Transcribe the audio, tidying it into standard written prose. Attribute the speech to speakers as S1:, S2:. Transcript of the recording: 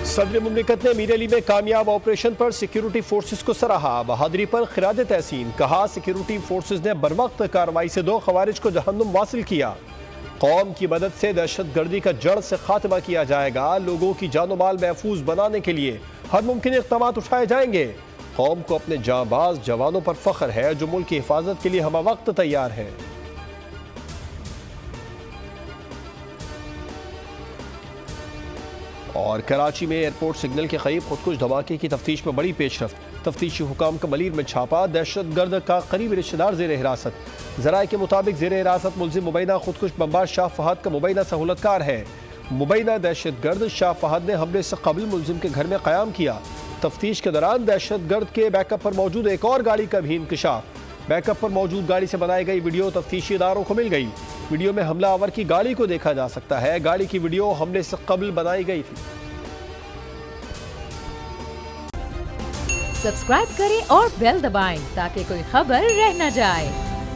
S1: सदर मुमलिकत ने मीर अली में कामयाब ऑपरेशन पर सिक्योरिटी फोर्सेस को सराहा। बहादुरी पर खिराज तहसीन। कहा, सिक्योरिटी फोर्सेस ने बरवक्त कार्रवाई से 2 खवारिज को जहन्नुम वासिल किया। कौम की मदद से दहशत गर्दी का जड़ से खात्मा किया जाएगा। लोगों की जानो माल महफूज बनाने के लिए हर मुमकिन इक़दाम उठाए जाएंगे। कौम को अपने जांबाज जवानों पर फख्र है जो मुल्क की हिफाजत के लिए हम वक्त तैयार हैं। और कराची में एयरपोर्ट सिग्नल के करीब खुदकुश धमाके की तफ्तीश में बड़ी पेशरफ्त। तफ्तीशी हुकाम का मलीर में छापा। दहशत गर्द का करीबी रिश्तेदार जेर हिरासत। जराए के मुताबिक जेर हिरासत मुलजिम मुबैना खुदकुश बमबाज शाह फहद का मुबैना सहूलतकार है। मुबैना दहशत गर्द शाह फहद ने हमले से कबल मुलजिम के घर में क़याम किया। तफ्तीश के दौरान दहशत गर्द के बैकअप पर मौजूद एक और गाड़ी का भी इंकशाफ। बैकअप पर मौजूद गाड़ी से बनाई गई वीडियो तफ्तीशी इदारों को मिल गई। वीडियो में हमलावर की गाड़ी को देखा जा सकता है। गाड़ी की वीडियो हमले से कबल बनाई गई थी।
S2: सब्सक्राइब करें और बेल दबाएं ताकि कोई खबर रह न जाए।